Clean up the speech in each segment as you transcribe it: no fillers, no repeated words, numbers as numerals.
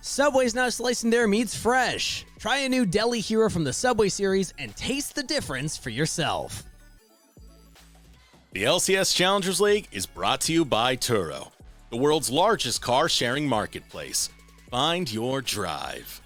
Subway's now slicing their meats fresh. Try a new deli hero from the Subway series and taste the difference for yourself. The LCS Challengers League is brought to you by Turo, the world's largest car-sharing marketplace. Find your drive.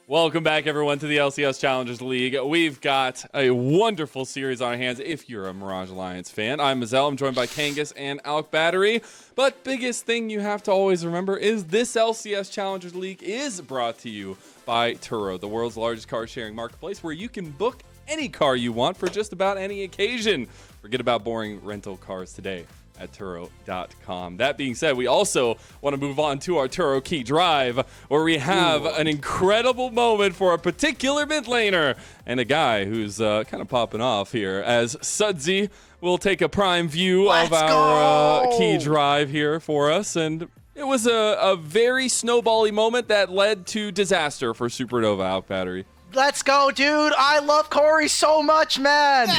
Welcome back, everyone, to the LCS Challengers League. We've got a wonderful series on our hands if you're a Mirage Alliance fan. I'm Mazel. I'm joined by Kangas and Alk Battery. But biggest thing you have to always remember is this LCS Challengers League is brought to you by Turo, the world's largest car-sharing marketplace where you can book any car you want for just about any occasion. Forget about boring rental cars today at Turo.com. That being said, we also want to move on to our Turo Key Drive, where we have an incredible moment for a particular mid laner and a guy who's kind of popping off here, as Sudsy will take a prime view of our Key Drive here for us. And it was a very snowbally moment that led to disaster for Supernova Out Battery. Let's go, dude. I love Corey so much, man.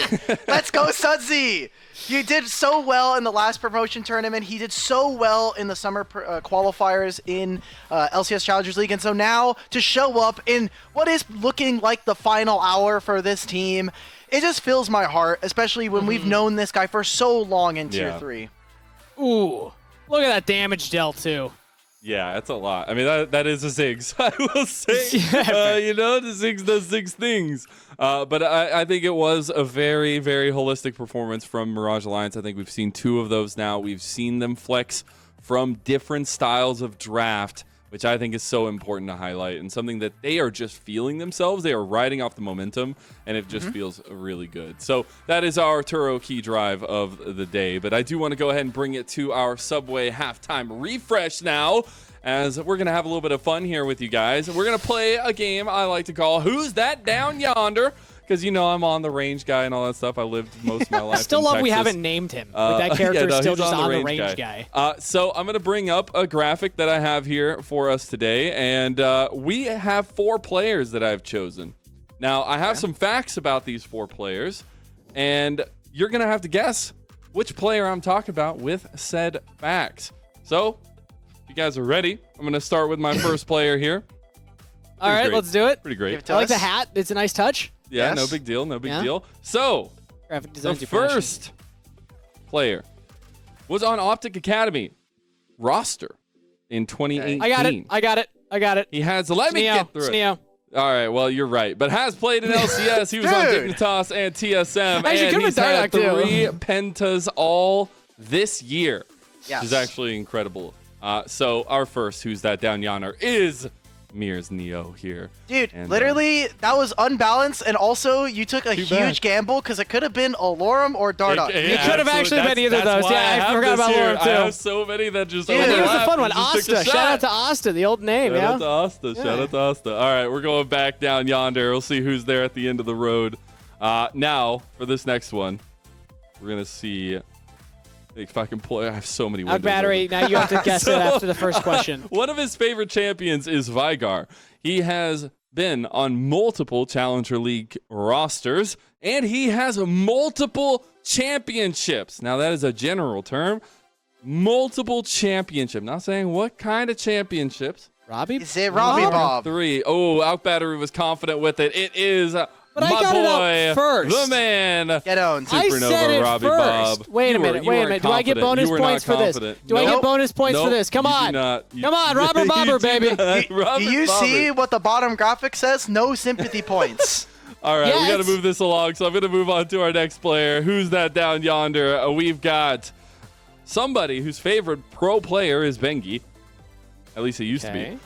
Let's go, Sudsy. You did so well in the last promotion tournament. He did so well in the summer qualifiers in LCS Challengers League. And so now to show up in what is looking like the final hour for this team, it just fills my heart, especially when we've known this guy for so long in Tier 3. Ooh, look at that damage dealt, too. Yeah, that's a lot. I mean, that is a Ziggs, I will say. The Ziggs does Ziggs things. But I think it was a very, very holistic performance from Mirage Alliance. I think we've seen two of those now. We've seen them flex from different styles of draft, which I think is so important to highlight, and something that they are just feeling themselves. They are riding off the momentum, and it just feels really good. So that is our Turo Key Drive of the day. But I do want to go ahead and bring it to our Subway halftime refresh now, as we're going to have a little bit of fun here with you guys. We're going to play a game I like to call Who's That Down Yonder? Because, I'm on the range guy and all that stuff. I lived most of my life Still in love Texas. We haven't named him. That character is still just on the range guy. So I'm going to bring up a graphic that I have here for us today. And we have 4 players that I've chosen. Now, I have some facts about these 4 players. And you're going to have to guess which player I'm talking about with said facts. So, if you guys are ready, I'm going to start with my first player here. All right, let's do it. Pretty great. I like the hat. It's a nice touch. Yeah, Yes. no big deal, deal. So, Graphic the design's your first player was on Optic Academy roster in 2018. I got it. He has, let me get through it. Neo. All right, well, you're right. But has played in LCS. He was on Dignitas and TSM. Actually, and he's had too. 3 pentas all this year, Yes. which is actually incredible. So our first Who's That Down Yonder is MIR's Neo here. Dude, And, literally, that was unbalanced, and also you took a huge gamble because it could have been Alorum or Dardoch. It could have actually been either of those. Yeah, I forgot about Alorum, too. I have so many that just Dude, I think it was a overlap. fun one. You just took a Asta. Shout out shot. to Asta, the old name, Shout out to Asta. Shout out to Asta. All right, we're going back down yonder. We'll see who's there at the end of the road. Now, for this next one, we're going to see if I can play. I have so many windows. Battery, now you have to guess it after the first question. One of his favorite champions is Vigar. He has been on multiple Challenger League rosters, and he has multiple championships. Now, that is a general term. Multiple championship. Not saying what kind of championships. Robbie? Is it Robbie Bob? 3. Oh, Out Battery was confident with it. It is But my I got it boy, out first. the man, Get on. I said Supernova it Robbie first. Bob. Wait a minute. Do I get bonus points for this? Do I get bonus points for this? Come on. Come on, Robert Bobber, baby. Do you see what the bottom graphic says? No sympathy points. All right, we Yes. got to move this along, so I'm going to move on to our next player. Who's that down yonder? We've got somebody whose favorite pro player is Bengi. At least it used to be.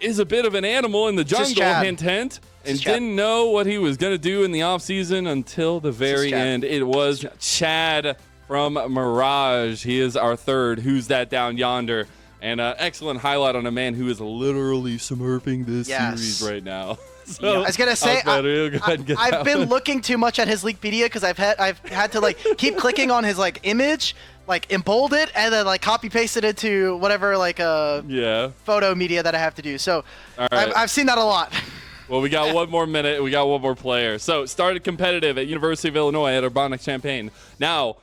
Is a bit of an animal in the jungle, hint, hint. And didn't know what he was going to do in the offseason until the very end. It was Chad from Mirage. He is our third Who's That Down Yonder. And an excellent highlight on a man who is literally smurfing this series right now. So, I was gonna say, I've been looking too much at his Leakpedia because I've had to like keep clicking on his like image, like embold it, and then like copy paste it into whatever like photo media that I have to do. So I've seen that a lot. Well, we got one more minute. We got one more player. So started competitive at University of Illinois at Urbana-Champaign. Now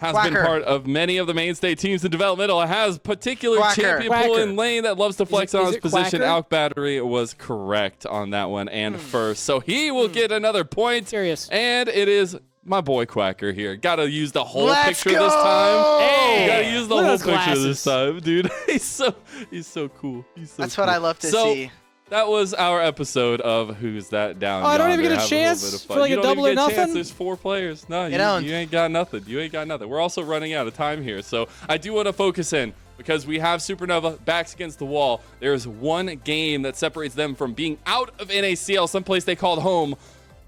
has been part of many of the mainstay teams in developmental. It has particular champion pool in lane that loves to flex on his position. Alk Battery was correct on that one and first. So he will get another point. Serious. And it is my boy Quacker here. Gotta use the whole picture this time. Hey, gotta use the whole picture this time, dude. He's so cool. That's what I love to see. That was our episode of Who's That Down. Oh, I don't even get a chance for like a double or nothing? There's 4 players. No, you ain't got nothing. You ain't got nothing. We're also running out of time here. So I do want to focus in because we have Supernova backs against the wall. There's one game that separates them from being out of NACL, someplace they called home,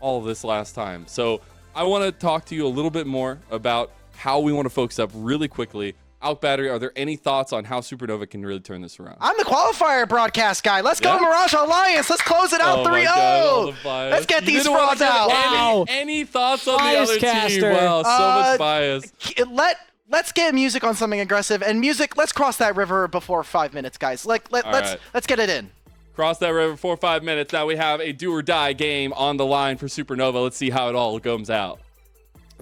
all of this last time. So I want to talk to you a little bit more about how we want to focus up really quickly. Alk Battery, are there any thoughts on how Supernova can really turn this around? I'm the qualifier broadcast guy. Let's go, Mirage Alliance. Let's close it out 3-0. Let's get these frauds out. Wow. Any thoughts on the other team? Wow, so much bias. Let's get music on something aggressive. And music, let's cross that river before 5 minutes, guys. Let's get it in. Cross that river for 5 minutes. Now we have a do or die game on the line for Supernova. Let's see how it all comes out.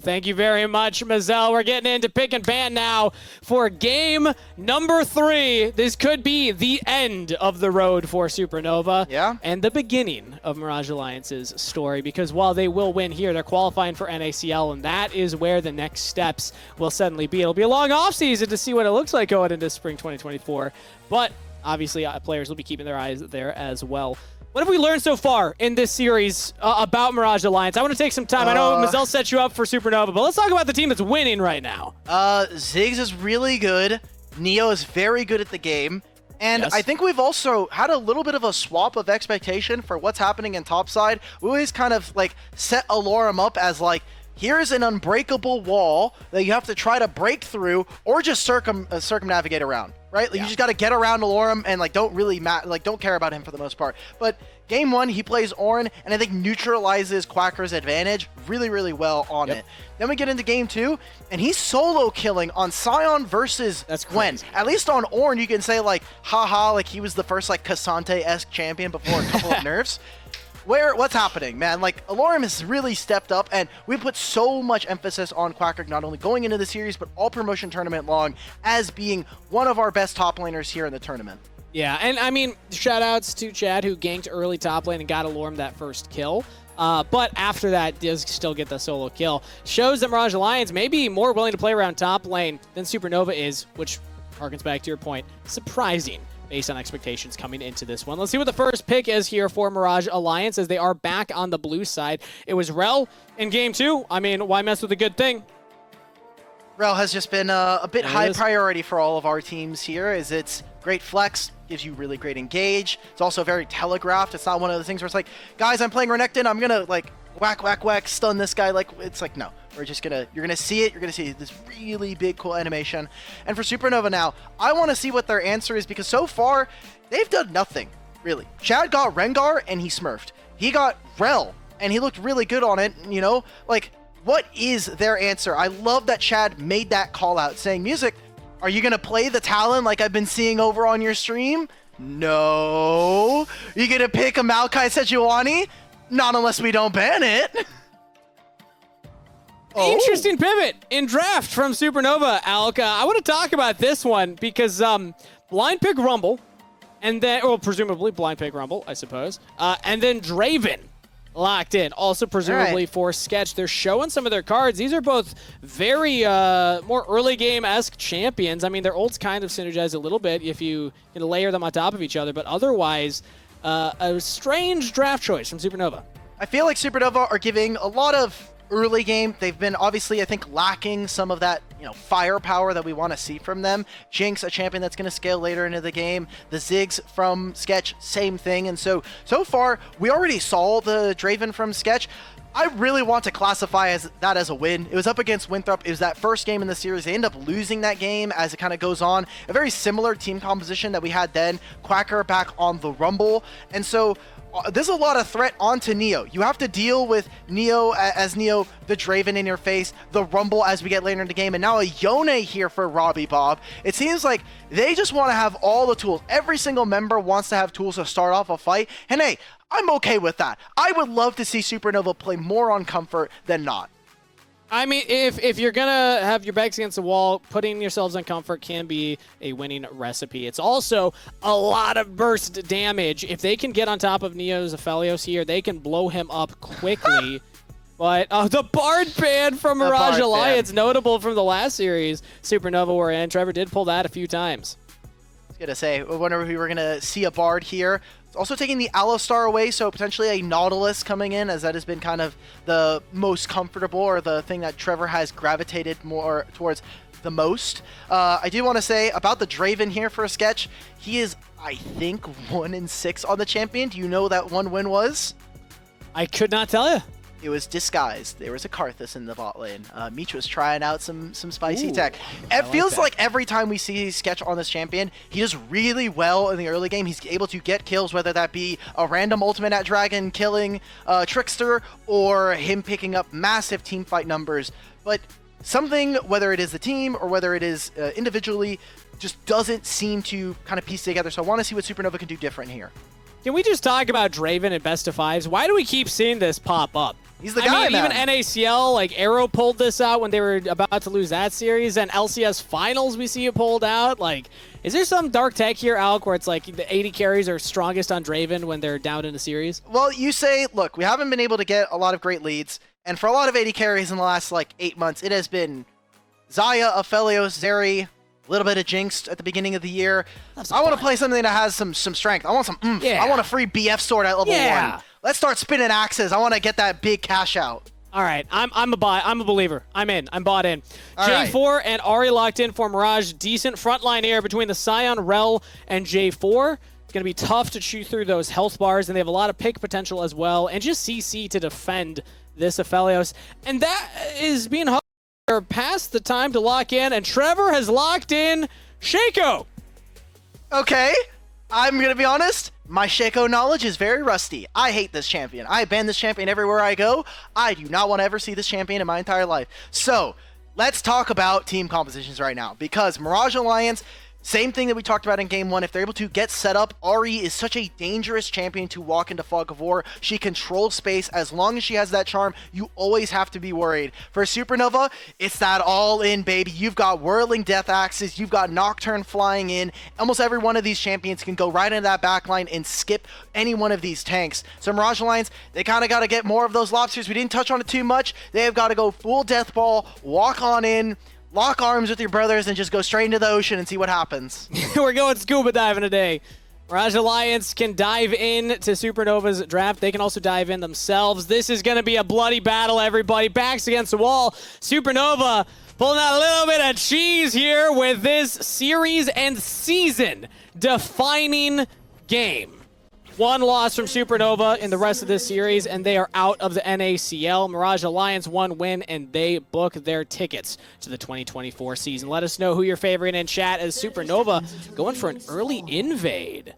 Thank you very much, Mazel. We're getting into pick and ban now for game number 3. This could be the end of the road for Supernova. Yeah. And the beginning of Mirage Alliance's story, because while they will win here, they're qualifying for NACL, and that is where the next steps will suddenly be. It'll be a long offseason to see what it looks like going into spring 2024, but obviously players will be keeping their eyes there as well. What have we learned so far in this series about Mirage Alliance? I want to take some time. I know Mazel set you up for Supernova, but let's talk about the team that's winning right now. Ziggs is really good. Neo is very good at the game. And I think we've also had a little bit of a swap of expectation for what's happening in topside. We always kind of like set Alorum up as like, here's an unbreakable wall that you have to try to break through or just circumnavigate around. Right? Like, you just got to get around Alorum and like don't care about him for the most part. But game 1, he plays Ornn and I think neutralizes Quacker's advantage really, really well on it. Then we get into game 2 and he's solo killing on Sion versus Gwen. At least on Ornn, you can say like, haha, like he was the first like Cassante-esque champion before a couple of nerfs. What's happening, man? Like, Alorum has really stepped up, and we put so much emphasis on Quacker not only going into the series, but all promotion tournament long as being one of our best top laners here in the tournament. Yeah, and I mean, shout-outs to Chad, who ganked early top lane and got Alorum that first kill. But after that, does still get the solo kill. Shows that Mirage Alliance may be more willing to play around top lane than Supernova is, which harkens back to your point, surprising based on expectations coming into this one. Let's see what the first pick is here for Mirage Alliance as they are back on the blue side. It was Rel in game 2. I mean, why mess with a good thing? Rel has just been a bit high priority for all of our teams here, as it's great flex, gives you really great engage. It's also very telegraphed. It's not one of the things where it's like, guys, I'm playing Renekton, I'm gonna like whack, stun this guy. Like, it's like, no. We're just you're gonna see it. You're gonna see this really big, cool animation. And for Supernova now, I want to see what their answer is, because so far, they've done nothing, really. Chad got Rengar, and he smurfed. He got Rel, and he looked really good on it, you know? Like, what is their answer? I love that Chad made that call out, saying, Music, are you gonna play the Talon like I've been seeing over on your stream? No. You gonna pick a Maokai Sejuani? Not unless we don't ban it. Interesting pivot in draft from Supernova, Alka. I want to talk about this one because blind pick Rumble, and then, well, presumably blind pick Rumble, I suppose, and then Draven locked in, also presumably for Sketch. They're showing some of their cards. These are both very more early game-esque champions. I mean, their ults kind of synergize a little bit if you can layer them on top of each other, but otherwise, a strange draft choice from Supernova. I feel like Supernova are giving a lot of early game. They've been obviously, I think, lacking some of that, you know, firepower that we want to see from them. Jinx, a champion that's going to scale later into the game. The Ziggs from Sketch, same thing. And so far, we already saw the Draven from Sketch. I really want to classify that as a win. It was up against Winthrop. It was that first game in the series. They end up losing that game as it kind of goes on. A very similar team composition that we had then. Quacker back on the Rumble. And so there's a lot of threat onto Neo. You have to deal with Neo as Neo, the Draven in your face, the Rumble as we get later in the game, and now a Yone here for Robbie Bob. It seems like they just want to have all the tools. Every single member wants to have tools to start off a fight, and hey, I'm okay with that. I would love to see Supernova play more on comfort than not. I mean, if you're going to have your backs against the wall, putting yourselves in comfort can be a winning recipe. It's also a lot of burst damage. If they can get on top of Neo's Aphelios here, they can blow him up quickly. But the Bard ban from Mirage Alliance, notable from the last series Supernova were in. Trevor did pull that a few times. I was going to say, I wonder if we were going to see a Bard here. Also taking the Aloestar away, so potentially a Nautilus coming in, as that has been kind of the most comfortable, or the thing that Trevor has gravitated more towards the most. I do want to say about the Draven here for a sketch. He is, I think, 1-6 on the champion. Do you know that one win was? I could not tell you. It was disguised. There was a Karthus in the bot lane. Meech was trying out some spicy tech. It feels like every time we see Sketch on this champion, he does really well in the early game. He's able to get kills, whether that be a random ultimate at Dragon killing Trickster, or him picking up massive team fight numbers. But something, whether it is the team or whether it is individually, just doesn't seem to kind of piece together. So I want to see what Supernova can do different here. Can we just talk about Draven in best of fives? Why do we keep seeing this pop up? He's the guy, man. Even NACL, like Arrow pulled this out when they were about to lose that series, and LCS Finals we see it pulled out. Like, is there some dark tech here, Alec, where it's like the 80 carries are strongest on Draven when they're down in a series? Well, you say, look, we haven't been able to get a lot of great leads, and for a lot of 80 carries in the last, 8 months, it has been Xayah, Aphelios, Zeri, a little bit of Jinx at the beginning of the year. I want to play something that has some strength. I want some oomph. Yeah. I want a free BF sword at level 1. Let's start spinning axes. I want to get that big cash out. All right, I'm a believer. I'm in. I'm bought in. All J4 right. and Ahri locked in for Mirage. Decent front line here between the Scion, Rel, and J4. It's going to be tough to chew through those health bars, and they have a lot of pick potential as well, and just CC to defend this Aphelios. And that is being past the time to lock in, and Trevor has locked in Shaco. Okay, I'm going to be honest. My Shaco knowledge is very rusty. I hate this champion. I ban this champion everywhere I go. I do not want to ever see this champion in my entire life. So, let's talk about team compositions right now, because Mirage Alliance, same thing that we talked about in Game 1. If they're able to get set up, Ahri is such a dangerous champion to walk into Fog of War. She controls space. As long as she has that charm, you always have to be worried. For Supernova, it's that all-in, baby. You've got Whirling Death Axes. You've got Nocturne flying in. Almost every one of these champions can go right into that backline and skip any one of these tanks. So Mirage Alliance, they kind of got to get more of those lobsters. We didn't touch on it too much. They have got to go full Death Ball, walk on in, lock arms with your brothers, and just go straight into the ocean and see what happens. We're going scuba diving today. Mirage Alliance can dive in to Supernova's draft. They can also dive in themselves. This is going to be a bloody battle, everybody. Backs against the wall. Supernova pulling out a little bit of cheese here with this series and season defining game. One loss from Supernova in the rest of this series, and they are out of the NACL. Mirage Alliance, one win, and they book their tickets to the 2024 season. Let us know who your favorite in chat as Supernova going for an early invade.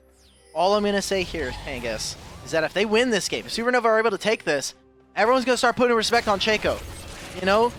All I'm going to say here, Pangus, is that if they win this game, if Supernova are able to take this, everyone's going to start putting respect on Shaco. You know?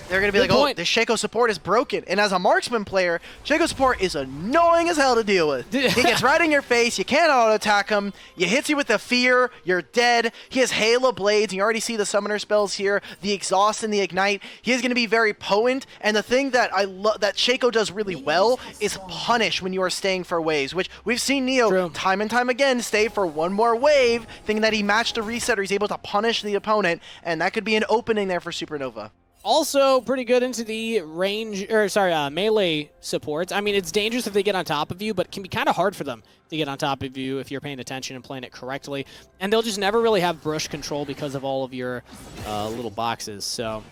They're going to be like, oh, this Shaco support is broken. And as a marksman player, Shaco support is annoying as hell to deal with. He gets right in your face. You can't auto-attack him. He hits you with the fear. You're dead. He has Halo Blades. You already see the summoner spells here, the Exhaust and the Ignite. He is going to be very potent. And the thing that I love that Shaco does really well is punish when you are staying for waves, which we've seen Neo time and time again stay for one more wave, thinking that he matched a reset or he's able to punish the opponent. And that could be an opening there for Supernova. Also pretty good into the melee supports. I mean, it's dangerous if they get on top of you, but it can be kind of hard for them to get on top of you if you're paying attention and playing it correctly. And they'll just never really have brush control because of all of your little boxes. So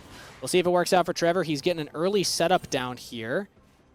we'll see if it works out for Trevor. He's getting an early setup down here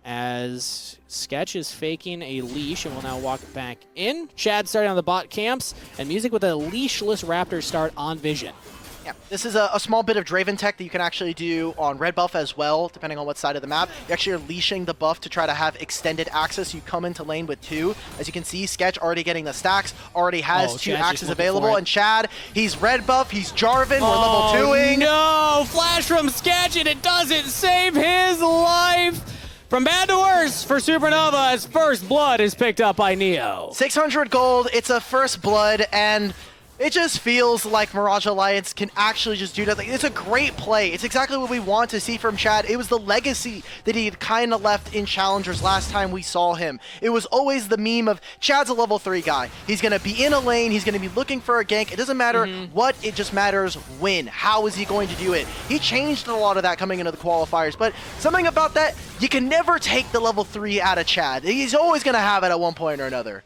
as Sketch is faking a leash and will now walk back in. Chad starting on the bot camps, and Music with a leashless Raptor start on Vision. Yeah, this is a small bit of Draven tech that you can actually do on red buff as well, depending on what side of the map. You actually are leashing the buff to try to have extended access. You come into lane with 2. As you can see, Sketch already getting the stacks, already has 2 axes available. And Chad, he's red buff, he's Jarvan, we're level 2-ing. No, flash from Sketch, and it doesn't save his life. From bad to worse for Supernova as first blood is picked up by Neo. 600 gold, it's a first blood, and It just feels like Mirage Alliance can actually just do nothing. It's a great play. It's exactly what we want to see from Chad. It was the legacy that he had kind of left in Challengers last time we saw him. It was always the meme of Chad's a level 3 guy. He's going to be in a lane. He's going to be looking for a gank. It doesn't matter what. It just matters when. How is he going to do it? He changed a lot of that coming into the qualifiers, but something about that, you can never take the level 3 out of Chad. He's always going to have it at one point or another.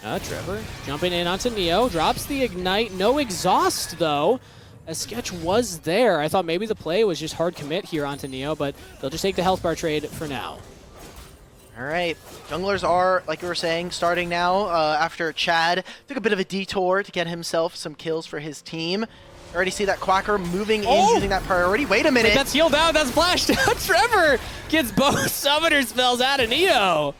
Trevor jumping in onto Neo, drops the Ignite, no exhaust though, as Sketch was there. I thought maybe the play was just hard commit here onto Neo, but they'll just take the health bar trade for now. All right, junglers are, like we were saying, starting now after Chad took a bit of a detour to get himself some kills for his team. Already see that Quacker moving in, using that priority. Wait a minute. Wait, that's healed out, that's flashed out. Trevor gets both summoner spells out of Neo.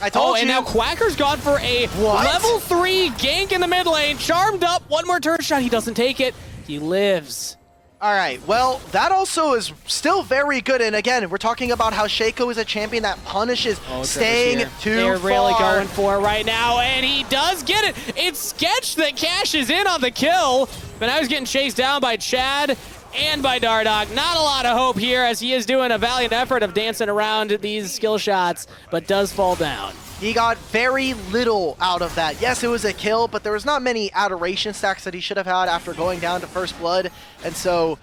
I told you. And now Quacker's gone for a level 3 gank in the mid lane. Charmed up, one more turn shot. He doesn't take it. He lives. All right, well, that also is still very good. And again, we're talking about how Shaco is a champion that punishes staying too They're far. really going for it right now, and he does get it. It's Sketch that cashes in on the kill, but now he's getting chased down by Chad and by Dardoch. Not a lot of hope here, as he is doing a valiant effort of dancing around these skill shots, but does fall down. He got very little out of that. Yes, it was a kill, but there was not many adoration stacks that he should have had after going down to first blood. And so,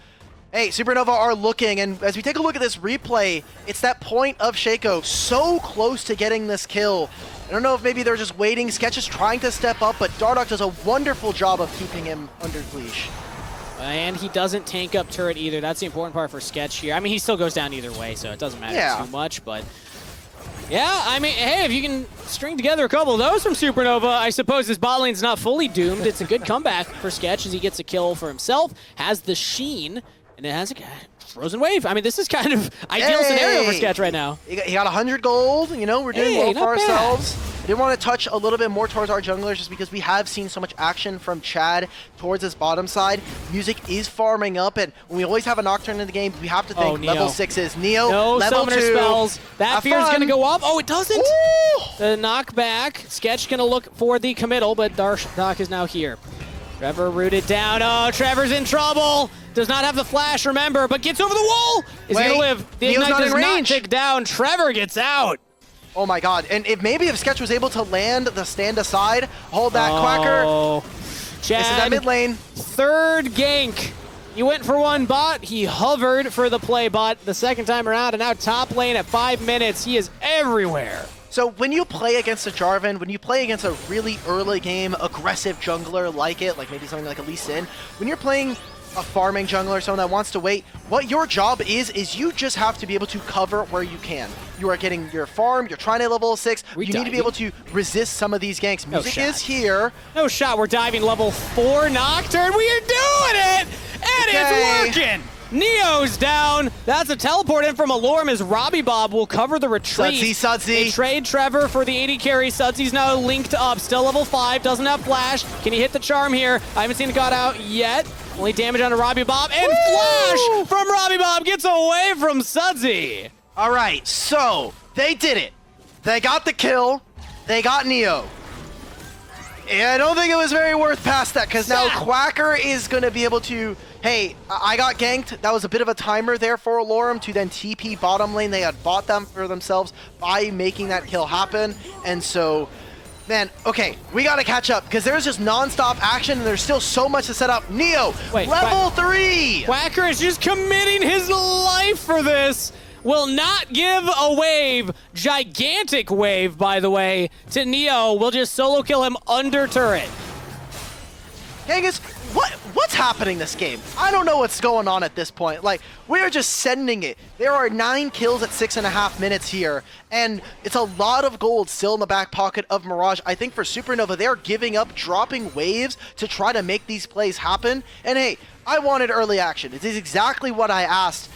hey, Supernova are looking, and as we take a look at this replay, it's that point of Shaco so close to getting this kill. I don't know if maybe they're just waiting. Sketch is trying to step up, but Dardoch does a wonderful job of keeping him under leash. And he doesn't tank up turret either. That's the important part for Sketch here. I mean, he still goes down either way, so it doesn't matter too much, but yeah, I mean, hey, if you can string together a couple of those from Supernova, I suppose his bot lane's not fully doomed. It's a good comeback for Sketch as he gets a kill for himself, has the Sheen, and it has a Frozen Wave. I mean, this is kind of ideal scenario for Sketch right now. He got 100 gold. You know, we're doing well for ourselves. I did want to touch a little bit more towards our junglers just because we have seen so much action from Chad towards his bottom side. Music is farming up, and when we always have a Nocturne in the game, we have to think level 6s. Neo, no level 2. Spells. That fear's going to go up. Oh, it doesn't. Woo! The knockback. Sketch going to look for the committal, but Dardoch is now here. Trevor rooted down. Oh, Trevor's in trouble. Does not have the flash, remember, but gets over the wall. Is he going to live? The Ignite does not take down. Trevor gets out. Oh my god, and if Sketch was able to land the stand aside, hold that Quacker. Chad, this is that mid lane. Third gank. He went for one bot, he hovered for the play bot the second time around, and now top lane at 5 minutes. He is everywhere. So when you play against a Jarvan, when you play against a really early game, aggressive jungler like maybe something like a Lee Sin, when you're playing a farming jungler, someone that wants to wait, what your job is you just have to be able to cover where you can. You are getting your farm, you're trying to level 6, you need to be able to resist some of these ganks. Music is here. No shot, we're diving level 4 Nocturne, we are doing it! And it's working! Neo's down. That's a teleport in from Alorm as Robbie Bob will cover the retreat. Sudsy. They trade Trevor for the 80 carry. Sudsy's now linked up. Still level 5. Doesn't have flash. Can he hit the charm here? I haven't seen it got out yet. Only damage onto Robbie Bob. And flash from Robbie Bob gets away from Sudsy. All right, so they did it. They got the kill. They got Neo. And I don't think it was very worth past that because now Quacker is going to be able to, hey, I got ganked. That was a bit of a timer there for Alorm to then TP bottom lane. They had bought them for themselves by making that kill happen. And so, man, okay, we got to catch up because there's just non-stop action and there's still so much to set up. Neo, level 3! Quacker is just committing his life for this. Will not give a wave, gigantic wave, by the way, to Neo. We'll just solo kill him under turret. Kangas, what's happening this game? I don't know what's going on at this point. Like, we are just sending it. There are 9 kills at 6.5 minutes here, and it's a lot of gold still in the back pocket of Mirage. I think for Supernova, they're giving up, dropping waves to try to make these plays happen. And hey, I wanted early action. It is exactly what I asked.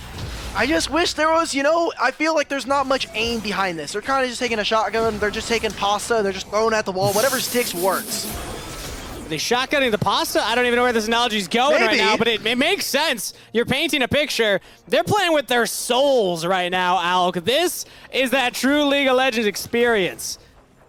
I just wish there was, you know, I feel like there's not much aim behind this. They're kind of just taking a shotgun, they're just taking pasta, and they're just throwing at the wall. Whatever sticks works. Are they shotgunning the pasta? I don't even know where this analogy's going right now, but it makes sense. You're painting a picture. They're playing with their souls right now, Alk. This is that true League of Legends experience.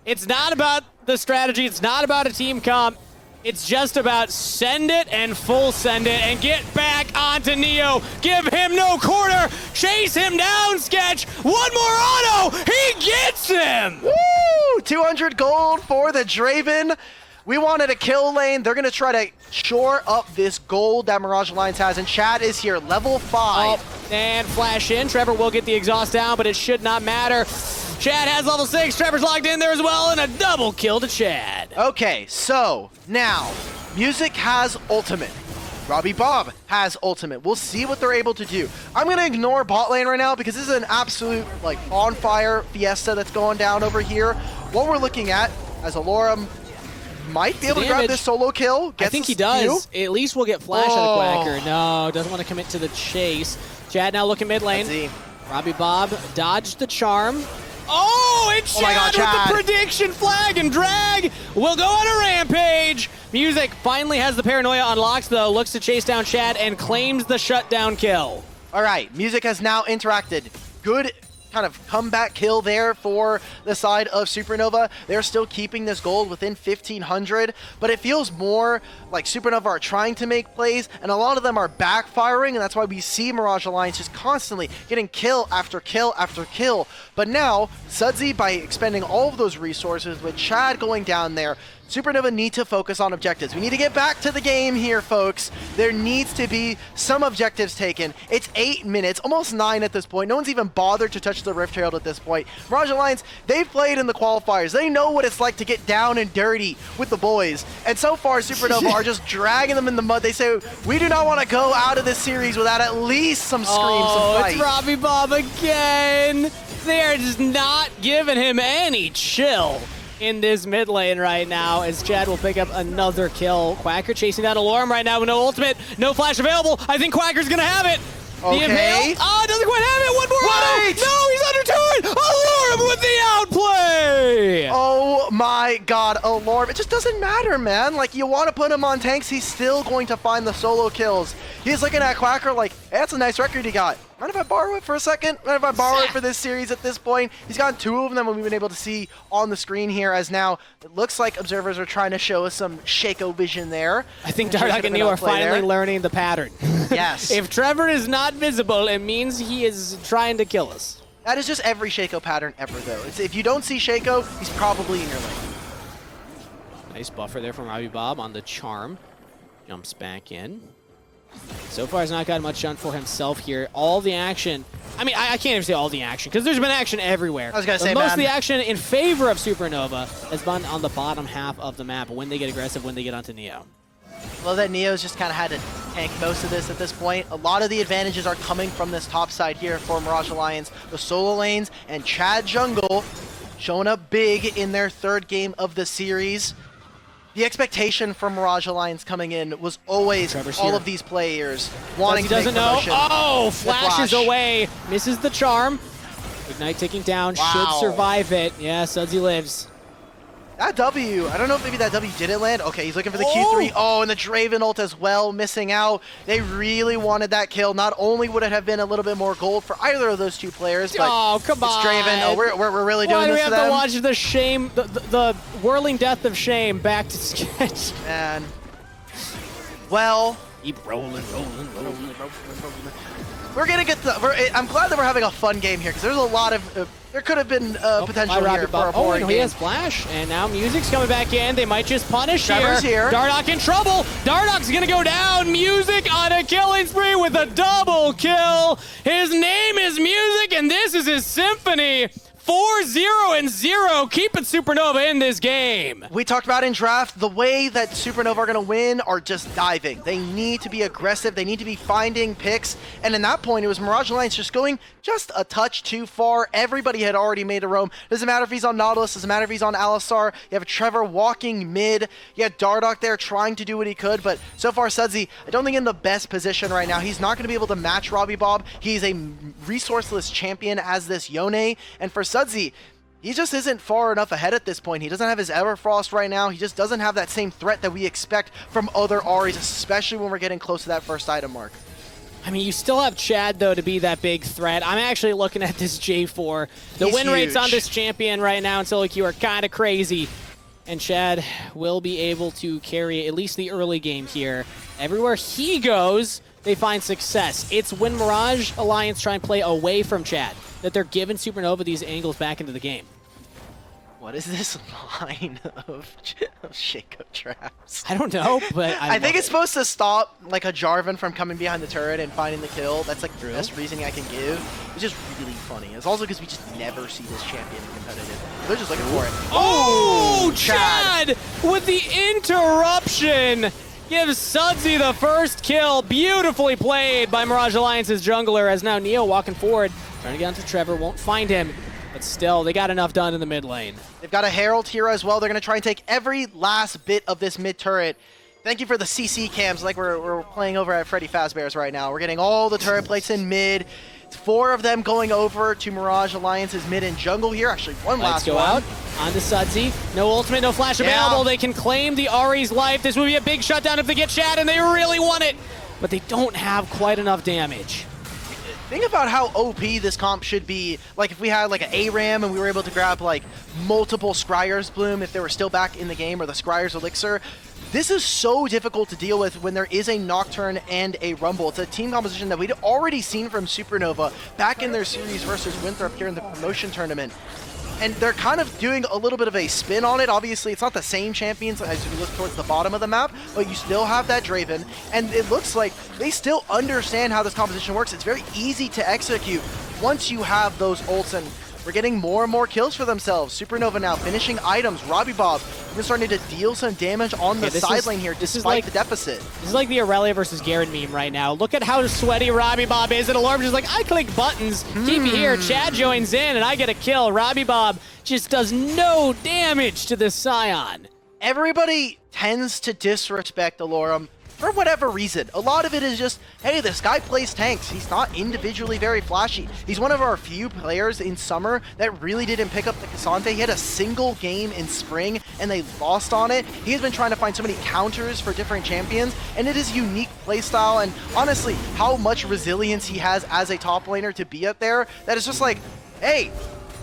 It's not about the strategy. It's not about a team comp. It's just about send it and full send it and get back onto Neo. Give him no corner. Chase him down, Sketch. One more auto. He gets him. Woo! 200 gold for the Draven. We wanted a kill lane. They're going to try to shore up this gold that Mirage Alliance has. And Chad is here, level 5. Oh, and flash in. Trevor will get the exhaust down, but it should not matter. Chad has level 6. Trevor's locked in there as well, and a double kill to Chad. Okay, so now Music has ultimate. Robbie Bob has ultimate. We'll see what they're able to do. I'm going to ignore bot lane right now because this is an absolute like bonfire fiesta that's going down over here. What we're looking at as Alora might be able to grab this solo kill. I think he does. At least we'll get flash out of Quacker. No, doesn't want to commit to the chase. Chad now looking mid lane. Robbie Bob dodged the charm. Oh, and Chad with the prediction flag and drag will go on a rampage. Music finally has the paranoia unlocked though, looks to chase down Chad and claims the shutdown kill. All right, Music has now interacted. Good kind of comeback kill there for the side of Supernova. They're still keeping this gold within 1,500, but it feels more like Supernova are trying to make plays, and a lot of them are backfiring, and that's why we see Mirage Alliance just constantly getting kill after kill after kill. But now, Sudsy, by expending all of those resources, with Chad going down there, Supernova need to focus on objectives. We need to get back to the game here, folks. There needs to be some objectives taken. It's 8 minutes, almost 9 at this point. No one's even bothered to touch the Rift Herald at this point. Mirage Alliance, they've played in the qualifiers. They know what it's like to get down and dirty with the boys. And so far, Supernova are just dragging them in the mud. They say, we do not want to go out of this series without at least some screams, some fight. It's Robbie Bob again. They're just not giving him any chill in this mid lane right now as Chad will pick up another kill. Quacker chasing down Alorem right now with no ultimate, no flash available. I think Quacker's gonna have it. Okay. The impale. Oh, doesn't quite have it. One more auto. No, he's under turret. Alorem with the outplay. Oh my god, Alorem. It just doesn't matter, man. Like, you want to put him on tanks, he's still going to find the solo kills. He's looking at Quacker like, hey, that's a nice record he got. Mind if I borrow it for a second? Mind if I borrow it for this series at this point? He's gotten 2 of them we've been able to see on the screen here, as now it looks like observers are trying to show us some Shaco vision there. I think Dardock and Neo are finally learning the pattern. Yes. If Trevor is not visible, it means he is trying to kill us. That is just every Shaco pattern ever, though. If you don't see Shaco, he's probably in your lane. Nice buffer there from Robbie Bob on the charm. Jumps back in. So far, he's not gotten much done for himself here. All the action, I mean, I can't even say all the action, because there's been action everywhere. I was going to say, most of the action in favor of Supernova has been on the bottom half of the map, when they get aggressive, when they get onto Neo. Well, that Neo's just kind of had to tank most of this at this point. A lot of the advantages are coming from this top side here for Mirage Alliance. The solo lanes and Chad Jungle showing up big in their 3rd game of the series. The expectation from Mirage Alliance coming in was always all of these players wanting to make promotion. Oh, flashes away, misses the charm. Ignite taking down, should survive it. Yeah, Sudsy lives. That W, I don't know if maybe that W didn't land. Okay, he's looking for the Q3. Oh, and the Draven ult as well, missing out. They really wanted that kill. Not only would it have been a little bit more gold for either of those 2 players, but come on. It's Draven. Oh, we're really doing this to them. Why do we have to watch the shame, the whirling death of shame back to Sketch? Man. Well. Keep rolling. We're gonna get I'm glad that we're having a fun game here, because there's a lot of there could have been potential here for a boring game. He has flash, and now Music's coming back in. They might just punish Trevor's here. Dardock in trouble. Dardock's gonna go down. Music on a killing spree with a double kill. His name is Music, and this is his symphony. 4-0-0, keeping Supernova in this game. We talked about in draft, the way that Supernova are going to win are just diving. They need to be aggressive. They need to be finding picks. And in that point, it was Mirage Alliance just going just a touch too far. Everybody had already made a roam. Doesn't matter if he's on Nautilus. Doesn't matter if he's on Alistar. You have Trevor walking mid. You had Dardock there trying to do what he could. But so far, Sudsy, I don't think in the best position right now. He's not going to be able to match Robbie Bob. He's a resourceless champion as this Yone. And for Sudsy, he just isn't far enough ahead at this point. He doesn't have his Everfrost right now. He just doesn't have that same threat that we expect from other Aries, especially when we're getting close to that first item mark. I mean, you still have Chad, though, to be that big threat. I'm actually looking at this J4. The win rates on this champion right now in solo queue are kind of crazy. and Chad will be able to carry at least the early game here. Everywhere he goes, they find success. It's when Mirage Alliance try and play away from Chad that they're giving Supernova these angles back into the game. What is this line of Shaco traps? I don't know, but I think it's supposed to stop like a Jarvan from coming behind the turret and finding the kill. That's like the best reasoning I can give. It's just really funny. It's also because we just never see this champion in competitive. They're just looking for it. Oh, Chad with the interruption gives Sudsy the first kill. Beautifully played by Mirage Alliance's jungler, as now Neo walking forward, trying to get onto Trevor, won't find him. But still, they got enough done in the mid lane. They've got a Herald here as well. They're going to try and take every last bit of this mid turret. Thank you for the CC cams like we're playing over at Freddy Fazbear's right now. We're getting all the turret plates in mid. It's 4 of them going over to Mirage Alliance's mid and jungle here. Actually, one last go one. out onto Sudsy. No ultimate, no flash available. They can claim the Ahri's life. This would be a big shutdown if they get Chad, and they really want it. But they don't have quite enough damage. Think about how OP this comp should be. Like if we had like an ARAM and we were able to grab like multiple Scryer's Bloom if they were still back in the game, or the Scryer's Elixir. This is so difficult to deal with when there is a Nocturne and a Rumble. It's a team composition that we'd already seen from Supernova back in their series versus Winthrop here in the promotion tournament. And they're kind of doing a little bit of a spin on it. Obviously, it's not the same champions as we look towards the bottom of the map, but you still have that Draven, and it looks like they still understand how this composition works. It's very easy to execute once you have those ults, and we're getting more and more kills for themselves. Supernova now finishing items. Robbie Bob even starting to deal some damage on the side lane here despite the deficit. This is like the Aurelia versus Garen meme right now. Look at how sweaty Robbie Bob is, and Alarm's just like, I click buttons, keep me here. Chad joins in, and I get a kill. Robbie Bob just does no damage to this Scion. Everybody tends to disrespect Alorum for whatever reason. A lot of it is just, hey, this guy plays tanks. He's not individually very flashy. He's one of our few players in summer that really didn't pick up the Cassante. He had a single game in spring and they lost on it. He's been trying to find so many counters for different champions, and it is unique playstyle, and honestly, how much resilience he has as a top laner to be up there, that is just like, hey,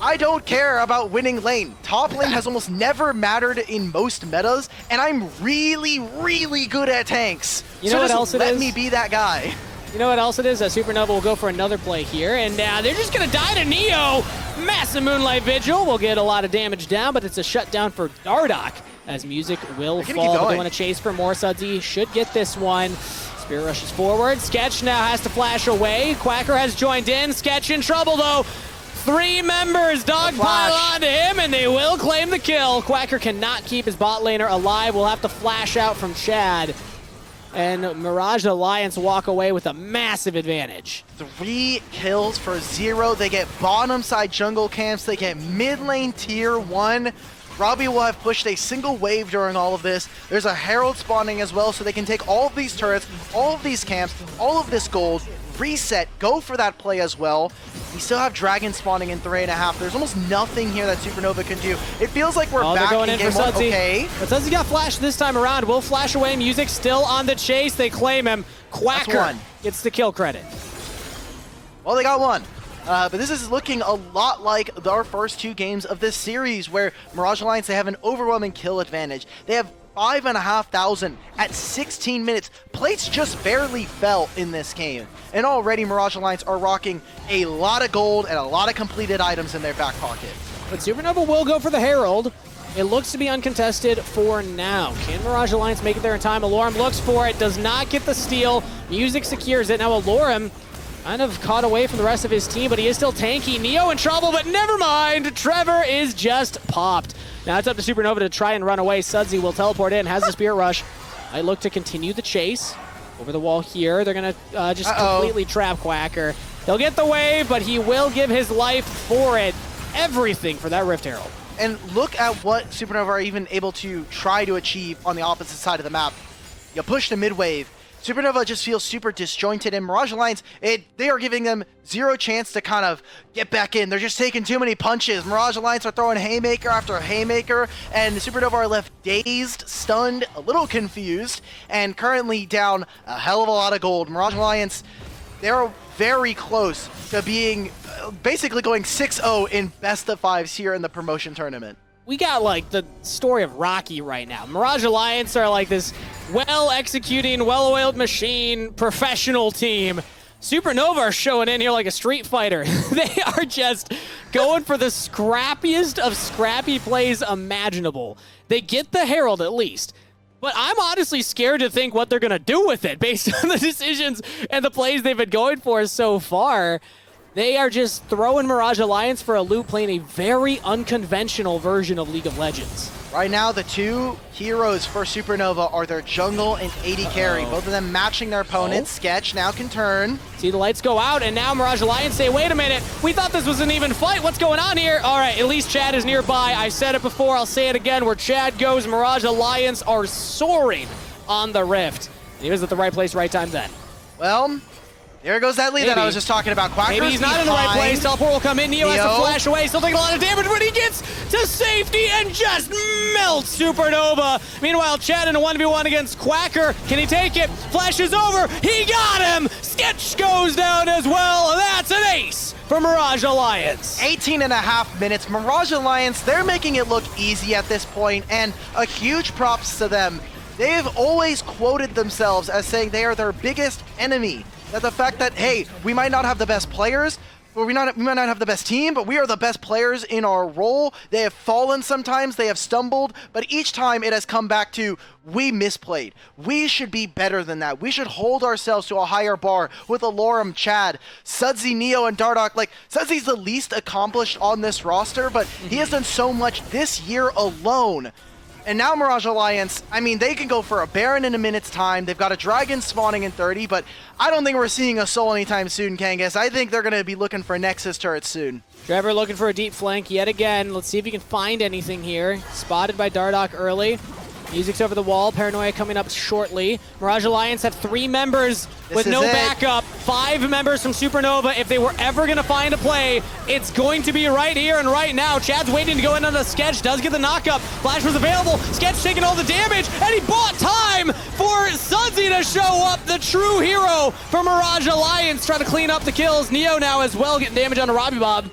I don't care about winning lane. Top lane has almost never mattered in most metas, and I'm really, really good at tanks. You know what else it is? Let me be that guy. You know what else it is? Supernova will go for another play here, and they're just going to die to Neo. Massive Moonlight Vigil will get a lot of damage down, but it's a shutdown for Dardoch, as music will fall. But they want to chase for more. Sudsy should get this one. Spirit rushes forward. Sketch now has to flash away. Quacker has joined in. Sketch in trouble, though. 3 members dogpile onto him, and they will claim the kill. Quacker cannot keep his bot laner alive. We'll have to flash out from Chad. And Mirage Alliance walk away with a massive advantage. 3 kills for 0. They get bottom side jungle camps. They get mid lane tier 1. Robbie will have pushed a single wave during all of this. There's a Herald spawning as well, so they can take all of these turrets, all of these camps, all of this gold, reset, go for that play as well. We still have Dragon spawning in 3.5. There's almost nothing here that Supernova can do. It feels like we're back in game 1. Okay. But Sudsy got flashed this time around. Will flash away. Music still on the chase. They claim him. Quacker gets the kill credit. Well, they got one. But this is looking a lot like our first 2 games of this series, where Mirage Alliance, they have an overwhelming kill advantage. They have 5,500 at 16 minutes. Plates just barely fell in this game. And already Mirage Alliance are rocking a lot of gold and a lot of completed items in their back pocket. But Supernova will go for the Herald. It looks to be uncontested for now. Can Mirage Alliance make it there in time? Alorum looks for it, does not get the steal. Music secures it. Now Alorum kind of caught away from the rest of his team, but he is still tanky. Neo in trouble, but never mind. Trevor is just popped. Now it's up to Supernova to try and run away. Sudsy will teleport in, has the Spirit Rush. I look to continue the chase. Over the wall here, they're going to just completely trap Quacker. He'll get the wave, but he will give his life for it. Everything for that Rift Herald. And look at what Supernova are even able to try to achieve on the opposite side of the map. You push the mid wave. Supernova just feels super disjointed, and Mirage Alliance, they are giving them 0 chance to kind of get back in. They're just taking too many punches. Mirage Alliance are throwing haymaker after haymaker, and Supernova are left dazed, stunned, a little confused, and currently down a hell of a lot of gold. Mirage Alliance, they're very close to being basically going 6-0 in best of 5s here in the promotion tournament. we got like the story of Rocky right now. Mirage Alliance are like this well-executing, well-oiled machine, professional team. Supernova are showing in here like a street fighter. They are just going for the scrappiest of scrappy plays imaginable. They get the Herald at least. But I'm honestly scared to think what they're going to do with it based on the decisions and the plays they've been going for so far. They are just throwing Mirage Alliance for a loop, playing a very unconventional version of League of Legends. Right now, the two heroes for Supernova are their jungle and AD carry. Both of them matching their opponents. Sketch now can turn. See the lights go out, and now Mirage Alliance say, wait a minute, we thought this was an even fight. What's going on here? All right, at least Chad is nearby. I said it before, I'll say it again. Where Chad goes, Mirage Alliance are soaring on the Rift. And he was at the right place, right time then. Well, there goes that lead that I was just talking about. Quacker's maybe he's not in the right place. Teleport will come in. Neo has to flash away. Still taking a lot of damage, but he gets to safety and just melts Supernova. Meanwhile, Chad in a 1v1 against Quacker. Can he take it? Flashes over. He got him. Sketch goes down as well. That's an ace for Mirage Alliance. 18.5 minutes. Mirage Alliance, they're making it look easy at this point, and a huge props to them. They've always quoted themselves as saying they are their biggest enemy. That the fact that, hey, we might not have the best players, or we might not have the best team, but we are the best players in our role. They have fallen sometimes, they have stumbled, but each time it has come back to, we misplayed. We should be better than that. We should hold ourselves to a higher bar with Alorum, Chad, Sudsy, Neo, and Dardoch. Like, Sudsy's the least accomplished on this roster, but he has done so much this year alone. And now Mirage Alliance, I mean, they can go for a Baron in a minute's time. They've got a Dragon spawning in 30, but I don't think we're seeing a Soul anytime soon, Kangas. I think they're going to be looking for Nexus turrets soon. Trevor looking for a deep flank yet again. Let's see if he can find anything here. Spotted by Dardoch early. Music's over the wall. Paranoia coming up shortly. Mirage Alliance have 3 members with no backup. 5 members from Supernova. If they were ever going to find a play, it's going to be right here and right now. Chad's waiting to go in on the Sketch. Does get the knockup. Flash was available. Sketch taking all the damage, and he bought time for Sudsy to show up. The true hero for Mirage Alliance. Trying to clean up the kills. Neo now as well getting damage on Robbie Bob.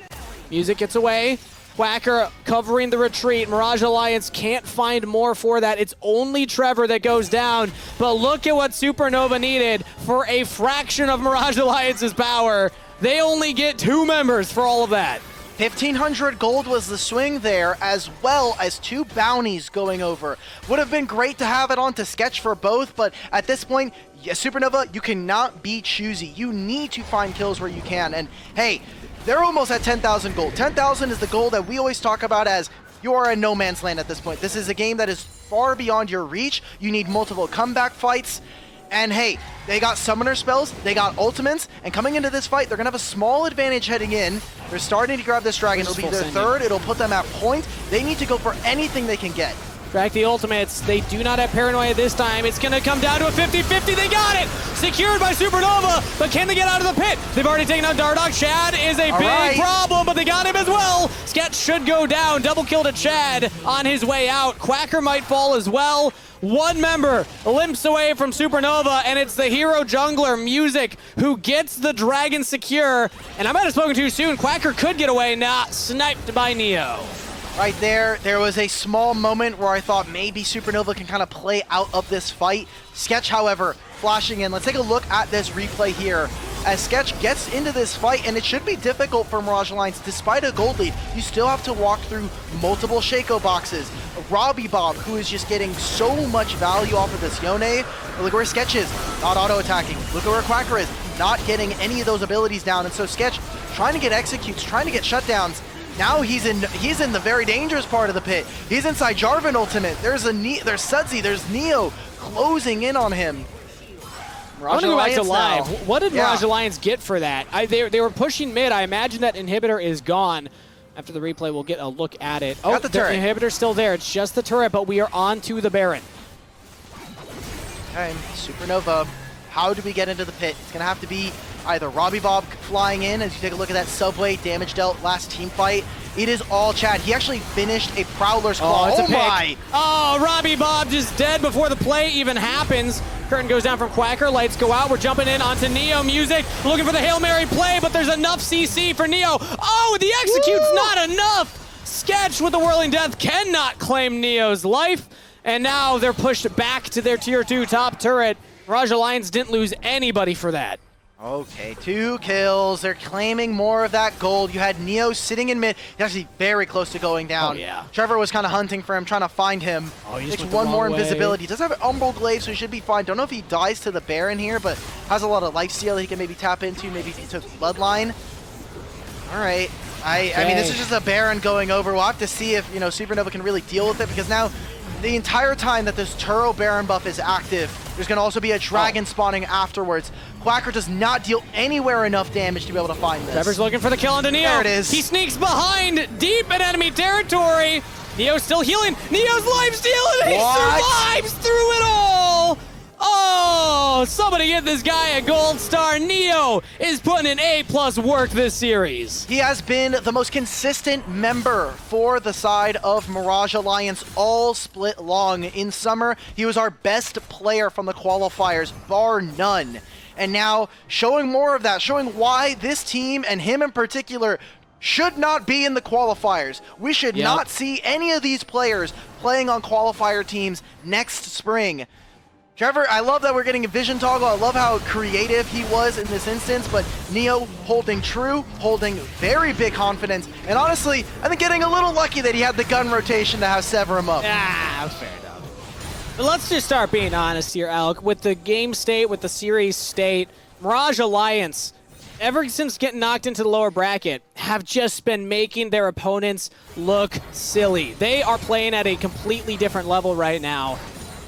Music gets away. Quacker covering the retreat. Mirage Alliance can't find more for that. It's only Trevor that goes down. But look at what Supernova needed for a fraction of Mirage Alliance's power. They only get 2 members for all of that. 1,500 gold was the swing there, as well as 2 bounties going over. Would have been great to have it on to Sketch for both, but at this point, yeah, Supernova, you cannot be choosy. You need to find kills where you can. And hey, they're almost at 10,000 gold. 10,000 is the goal that we always talk about as you are in no man's land at this point. This is a game that is far beyond your reach. You need multiple comeback fights. And hey, they got summoner spells, they got ultimates, and coming into this fight, they're going to have a small advantage heading in. They're starting to grab this dragon. It'll be their third. It'll put them at point. They need to go for anything they can get. Track the ultimates. They do not have Paranoia this time. It's going to come down to a 50-50. They got it! Secured by Supernova, but can they get out of the pit? They've already taken out Dardoch. Chad is a big problem, but they got him as well. Sketch should go down. Double kill to Chad on his way out. Quacker might fall as well. 1 member limps away from Supernova, and it's the hero jungler, Music, who gets the dragon secure. And I might have spoken too soon. Quacker could get away. Nah, sniped by Neo. Right there was a small moment where I thought maybe Supernova can kind of play out of this fight. Sketch, however, flashing in. Let's take a look at this replay here. As Sketch gets into this fight, and it should be difficult for Mirage Alliance. Despite a gold lead, you still have to walk through multiple Shaco boxes. Robbie Bob, who is just getting so much value off of this Yone. Look where Sketch is, not auto-attacking. Look at where Quacker is, not getting any of those abilities down. And so Sketch trying to get executes, trying to get shutdowns. Now he's in the very dangerous part of the pit. He's inside Jarvan ultimate. There's Sudsy, there's Neo closing in on him. I want to go back to live. What did Mirage Alliance get for that? They were pushing mid. I imagine that inhibitor is gone. After the replay, we'll get a look at it. Oh, the inhibitor's still there. It's just the turret, but we are on to the Baron. Okay, Supernova. How do we get into the pit? It's going to have to be either Robbie Bob flying in, as you take a look at that subway damage dealt last team fight. It is all Chad. He actually finished a Prowler's Claw. Oh my! Oh, Robbie Bob just dead before the play even happens. Curtain goes down from Quacker. Lights go out. We're jumping in onto Neo. Music looking for the Hail Mary play, but there's enough CC for Neo. Oh, the execute's not enough! Sketch with the Whirling Death cannot claim Neo's life. And now they're pushed back to their tier 2 top turret. Mirage Alliance didn't lose anybody for that. Okay, 2 kills. They're claiming more of that gold. You had Neo sitting in mid. He's actually very close to going down. Oh, yeah. Trevor was kind of hunting for him, trying to find him. Oh, he just Takes went the one more wrong way. invisibility. He does have an Umbral Glaive, so he should be fine. Don't know if he dies to the Baron here, but has a lot of lifesteal that he can maybe tap into. Maybe if he took Bloodline. All right. I mean, this is just a Baron going over. We'll have to see if, Supernova can really deal with it, because now the entire time that this Turo Baron buff is active, there's going to also be a dragon spawning afterwards. Quacker does not deal anywhere enough damage to be able to find this. Trevor's looking for the kill onto Neo. There it is. He sneaks behind, deep in enemy territory. Neo's still healing. Neo's lifesteal, and he survives through it all. Oh, somebody get this guy a gold star. Neo is putting in A+ work this series. He has been the most consistent member for the side of Mirage Alliance all split long. In summer, he was our best player from the qualifiers, bar none. And now showing more of that, showing why this team and him in particular should not be in the qualifiers. We should not see any of these players playing on qualifier teams next spring. Trevor, I love that we're getting a vision toggle. I love how creative he was in this instance, but Neo holding true, holding very big confidence, and honestly, I think getting a little lucky that he had the gun rotation to have sever him up. That's fair enough. But let's just start being honest here, Alec. With the game state, with the series state, Mirage Alliance, ever since getting knocked into the lower bracket, have just been making their opponents look silly. They are playing at a completely different level right now.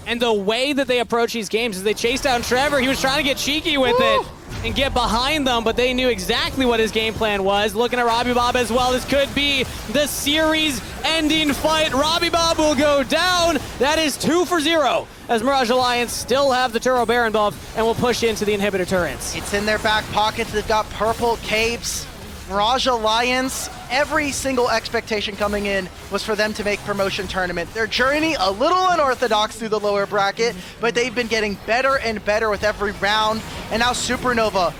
And the way that they approach these games is they chase down Trevor. He was trying to get cheeky with it and get behind them, but they knew exactly what his game plan was. Looking at Robbie Bob as well. This could be the series-ending fight. Robbie Bob will go down. That is 2 for 0, as Mirage Alliance still have the Turo Baron buff and will push into the inhibitor turrets. It's in their back pockets. They've got purple capes. Mirage Alliance, every single expectation coming in was for them to make promotion tournament. Their journey a little unorthodox through the lower bracket, but they've been getting better and better with every round. And now Supernova,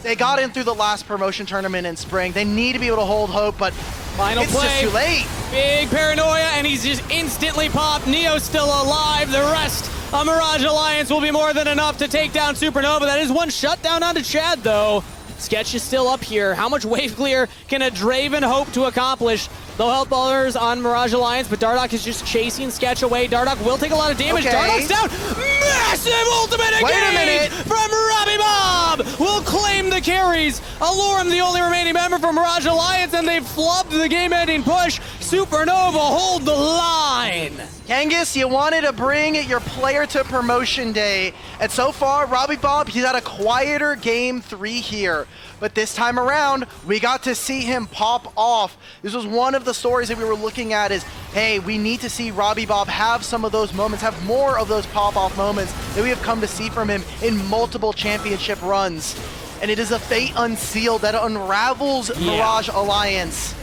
they got in through the last promotion tournament in spring. They need to be able to hold hope, but Final play. just too late. Big paranoia, and he's just instantly popped. Neo's still alive. The rest of Mirage Alliance will be more than enough to take down Supernova. That is one shutdown onto Chad, though. Sketch is still up here. How much wave clear can a Draven hope to accomplish? Low health ballers on Mirage Alliance, but Dardoch is just chasing Sketch away. Dardoch will take a lot of damage. Okay. Dardoch's down. Massive ultimate engage from Robbie Bob. Will claim the carries. Alorum, the only remaining member from Mirage Alliance, and they've flubbed the game-ending push. Supernova hold the line. Kangas, you wanted to bring your player to promotion day, and so far, Robbie Bob, he's had a quieter game 3 here. But this time around, we got to see him pop off. This was one of the stories that we were looking at is, hey, we need to see Robbie Bob have some of those moments, have more of those pop-off moments that we have come to see from him in multiple championship runs. And it is a fate unsealed that unravels Mirage Alliance.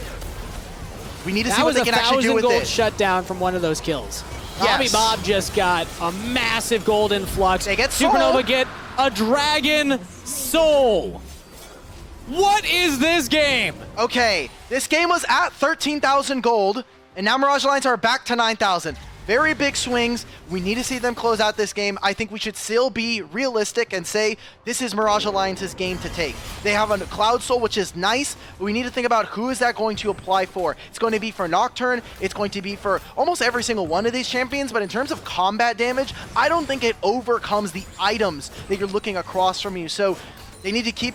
We need to see what they can actually do with it. That was a 1,000 gold shutdown from one of those kills. Robbie Bob just got a massive gold influx. They get Supernova get a dragon soul. What is this game? Okay, this game was at 13,000 gold, and now Mirage Alliance are back to 9,000. Very big swings. We need to see them close out this game. I think we should still be realistic and say this is Mirage Alliance's game to take. They have a Cloud Soul, which is nice, but we need to think about who is that going to apply for. It's going to be for Nocturne. It's going to be for almost every single one of these champions, but in terms of combat damage, I don't think it overcomes the items that you're looking across from you. So they need to keep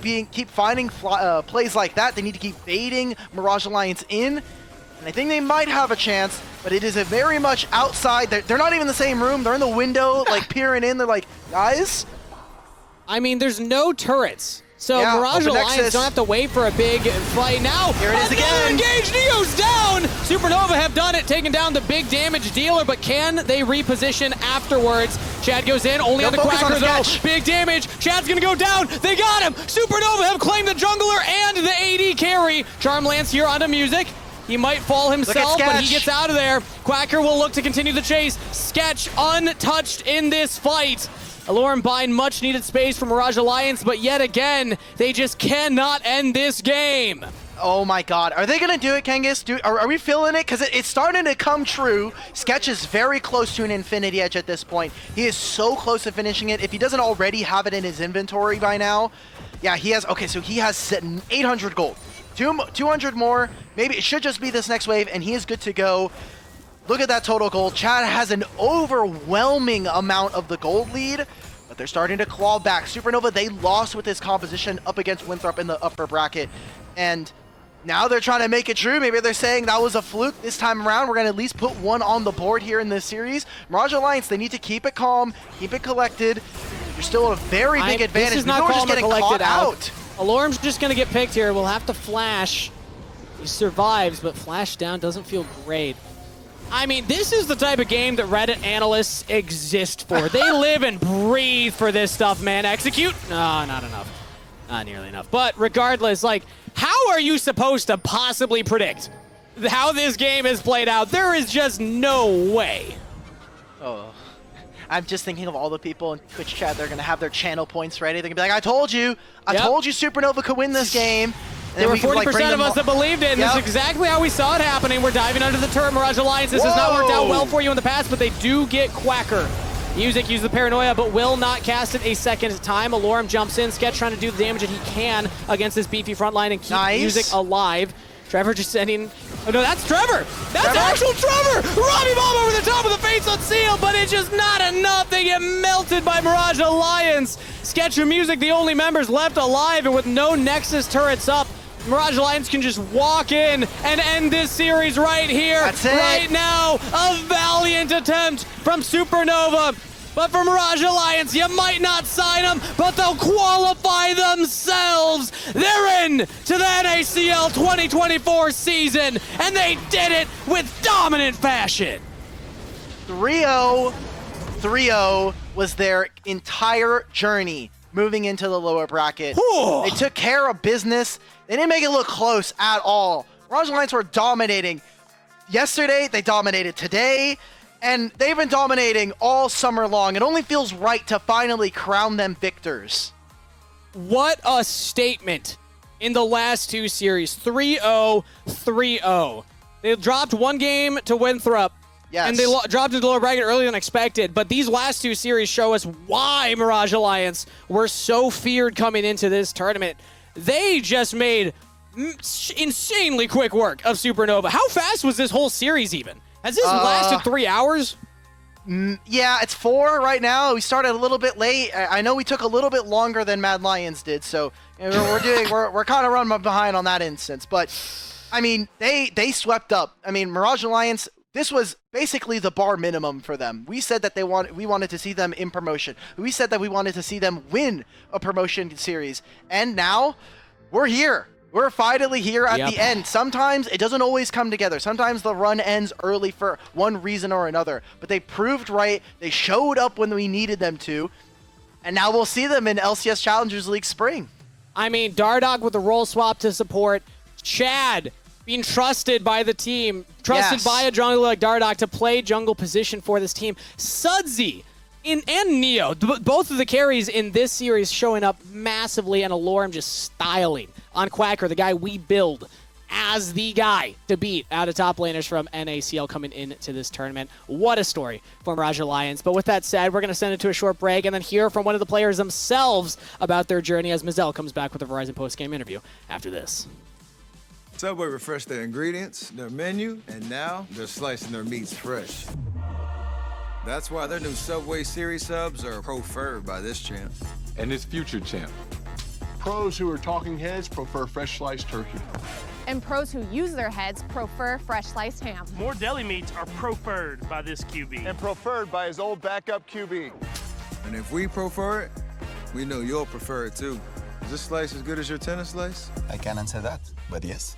finding plays like that. They need to keep baiting Mirage Alliance in. And I think they might have a chance, but it is a very much outside. They're not even in the same room. They're in the window, like peering in. They're like, guys? I mean, there's no turrets. So Yeah, Mirage open Alliance Nexus. don't have to wait for a big fight now. Here it is Another again. engage, Neo's down. Supernova have done it, taking down the big damage dealer, but can they reposition afterwards? Chad goes in, only on the focus on Quacker though. Sketch. Big damage. Chad's gonna go down. They got him. Supernova have claimed the jungler and the AD carry. Charm Lance here onto Music. He might fall himself, but he Sketch. gets out of there. Quacker will look to continue the chase. Sketch untouched in this fight. Alorum buying much needed space from Mirage Alliance, but yet again, they just cannot end this game. Oh my god. Are they going to do it, Kangas? Are we feeling it? Because it's starting to come true. Sketch is very close to an Infinity Edge at this point. He is so close to finishing it. If he doesn't already have it in his inventory by now. Yeah, he has. Okay, so he has 800 gold. 200 more. Maybe it should just be this next wave, and he is good to go. Look at that total gold. Chad has an overwhelming amount of the gold lead, but they're starting to claw back. Supernova, they lost with his composition up against Winthrop in the upper bracket, and now they're trying to make it true. Maybe they're saying that was a fluke this time around. We're going to at least put one on the board here in this series. Mirage Alliance, they need to keep it calm, keep it collected. You're still at a very big advantage. This is not calm or collected out. Alorm's just going to get picked here. We'll have to flash. He survives, but flash down doesn't feel great. I mean, this is the type of game that Reddit analysts exist for. They live and breathe for this stuff, man. Execute? No, not enough. Not nearly enough. But regardless, like, how are you supposed to possibly predict how this game is played out? There is just no way. Oh, I'm just thinking of all the people in Twitch chat. They're going to have their channel points ready. They're going to be like, I told you Supernova could win this game. And there were 40% of us that believed it, and this is exactly how we saw it happening. We're diving under the turret. Mirage Alliance, this has not worked out well for you in the past, but they do get Quacker. Music uses the paranoia, but will not cast it a second time. Alorm jumps in. Sketch trying to do the damage that he can against this beefy front line and keep Music alive. Trevor just sending... Oh, no, that's Trevor! That's actual Trevor! Robbie Bomb over the top of the face on Seal, but it's just not enough. They get melted by Mirage Alliance. Sketch and Music, the only members left alive, and with no Nexus turrets up, Mirage Alliance can just walk in and end this series right here, right now. A valiant attempt from Supernova. But for Mirage Alliance, you might not sign them, but they'll qualify themselves. They're in to the NACL 2024 season, and they did it with dominant fashion. 3-0. 3-0 was their entire journey moving into the lower bracket. They took care of business. They didn't make it look close at all. Mirage Alliance were dominating. Yesterday, they dominated today. And they've been dominating all summer long. It only feels right to finally crown them victors. What a statement in the last two series. 3-0, 3-0. They dropped one game to Winthrop. Yes. And they dropped into the lower bracket earlier than expected. But these last two series show us why Mirage Alliance were so feared coming into this tournament. They just made insanely quick work of Supernova. How fast was this whole series even? Has this lasted 3 hours? Yeah, it's 4 right now. We started a little bit late. I know we took a little bit longer than Mad Lions did, so we're kind of running behind on that instance. But I mean, they swept up. I mean, Mirage Alliance, this was basically the bar minimum for them. We said that we wanted to see them in promotion. We said that we wanted to see them win a promotion series, and now we're here. We're finally here at the end. Sometimes it doesn't always come together. Sometimes the run ends early for one reason or another. But they proved right. They showed up when we needed them to. And now we'll see them in LCS Challengers League Spring. I mean, Dardog with the role swap to support. Chad being trusted by the team. Trusted by a jungler like Dardog to play jungle position for this team. Sudsy and Neo, both of the carries in this series showing up massively, and Alorm just styling on Quacker, the guy we build as the guy to beat out of top laners from NACL coming into this tournament. What a story for Mirage Alliance. But with that said, we're going to send it to a short break and then hear from one of the players themselves about their journey as Mazel comes back with a Verizon post-game interview after this. Subway refreshed their ingredients, their menu, and now they're slicing their meats fresh. That's why their new Subway Series subs are preferred by this champ. And his future champ. Pros who are talking heads prefer fresh sliced turkey. And pros who use their heads prefer fresh sliced ham. More deli meats are preferred by this QB. And preferred by his old backup QB. And if we prefer it, we know you'll prefer it too. Is this slice as good as your tennis slice? I can't answer that, but yes.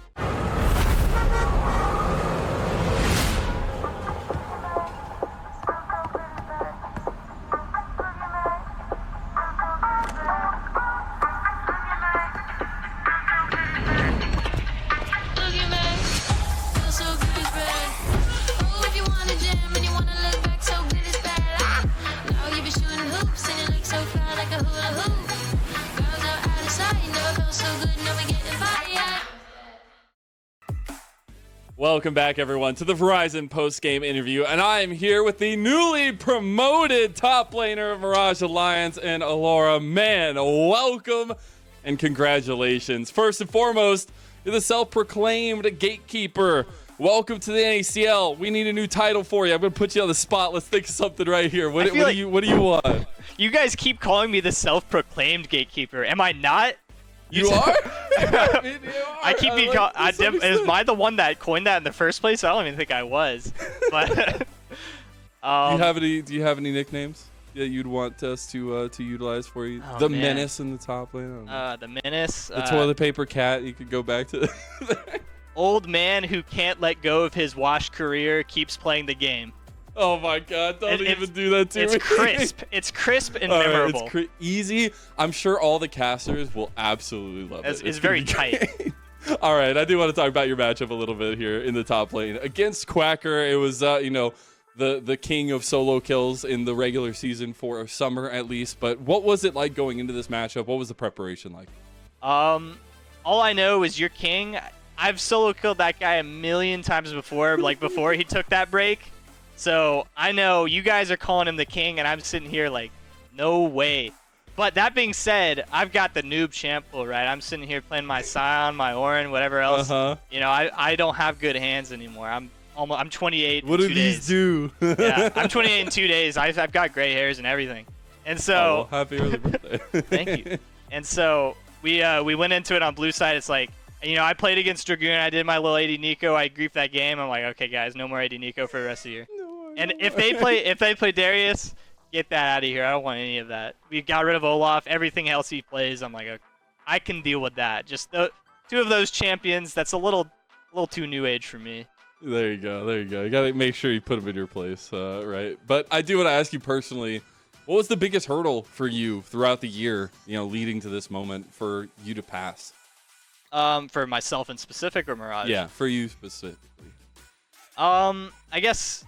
Welcome back, everyone, to the Verizon post-game interview, and I am here with the newly promoted top laner of Mirage Alliance and Alora. Man, welcome and congratulations. First and foremost, you're the self-proclaimed gatekeeper. Welcome to the NACL. We need a new title for you. I'm going to put you on the spot. Let's think of something right here. What do you want? You guys keep calling me the self-proclaimed gatekeeper. Am I not? You are? I mean, you are. I keep being called. Is I the one that coined that in the first place? I don't even think I was. But do you have any nicknames that you'd want us to utilize for you? Oh, the man. Menace in the top lane. The Menace. The toilet paper cat. You could go back to. Old man who can't let go of his wash career keeps playing the game. Oh my God! Don't even do that to me. It's crisp. It's crisp and memorable. It's easy. I'm sure all the casters will absolutely love it. It's very tight. All right, I do want to talk about your matchup a little bit here in the top lane against Quacker. It was the king of solo kills in the regular season for summer at least. But what was it like going into this matchup? What was the preparation like? All I know is you're king. I've solo killed that guy a million times before, like before he took that break. So I know you guys are calling him the king, and I'm sitting here like, no way. But that being said, I've got the noob champ pool, right? I'm sitting here playing my Scion, my Orin, whatever else. You know, I don't have good hands anymore. I'm 28. What do these do? Yeah, I'm 28 in 2 days. I've got gray hairs and everything. And so happy early birthday. Thank you. And so we went into it on blue side. It's like, you know, I played against Dragoon. I did my little AD Nico. I griefed that game. I'm like, okay, guys, no more AD Nico for the rest of the year. And if they play Darius, get that out of here. I don't want any of that. We got rid of Olaf. Everything else he plays, I'm like, okay, I can deal with that. Just two of those champions. That's a little too new age for me. There you go. You got to make sure you put them in your place, right? But I do want to ask you personally, what was the biggest hurdle for you throughout the year, leading to this moment for you to pass? For myself in specific or Mirage? Yeah, for you specifically. I guess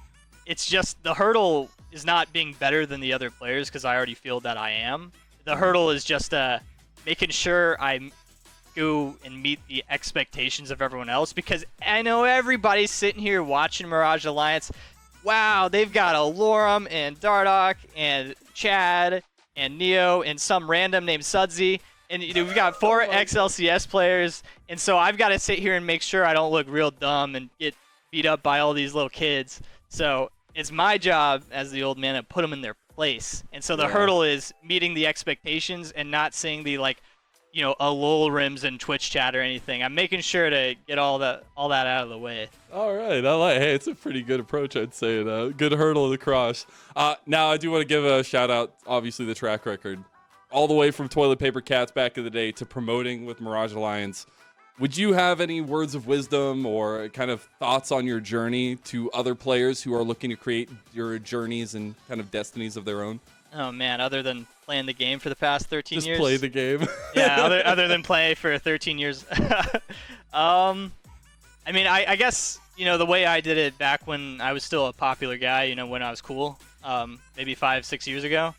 it's just the hurdle is not being better than the other players because I already feel that I am. The hurdle is just making sure I go and meet the expectations of everyone else because I know everybody's sitting here watching Mirage Alliance. Wow, they've got Alorum and Dardoch and Chad and Neo and some random named Sudsy. And we've got 4 ex-LCS players, and so I've got to sit here and make sure I don't look real dumb and get beat up by all these little kids. So it's my job as the old man to put them in their place. And so the hurdle is meeting the expectations and not saying the lol rims and Twitch chat or anything. I'm making sure to get all that out of the way. All right, hey, it's a pretty good approach, I'd say. Good hurdle to cross. Now I do want to give a shout out, obviously the track record. All the way from Toilet Paper Cats back in the day to promoting with Mirage Alliance. Would you have any words of wisdom or kind of thoughts on your journey to other players who are looking to create your journeys and kind of destinies of their own? Oh man, other than playing the game for the past 13 years. Just play the game. Yeah, other than play for 13 years. I mean, I guess, the way I did it back when I was still a popular guy, when I was cool, maybe 5-6 years ago.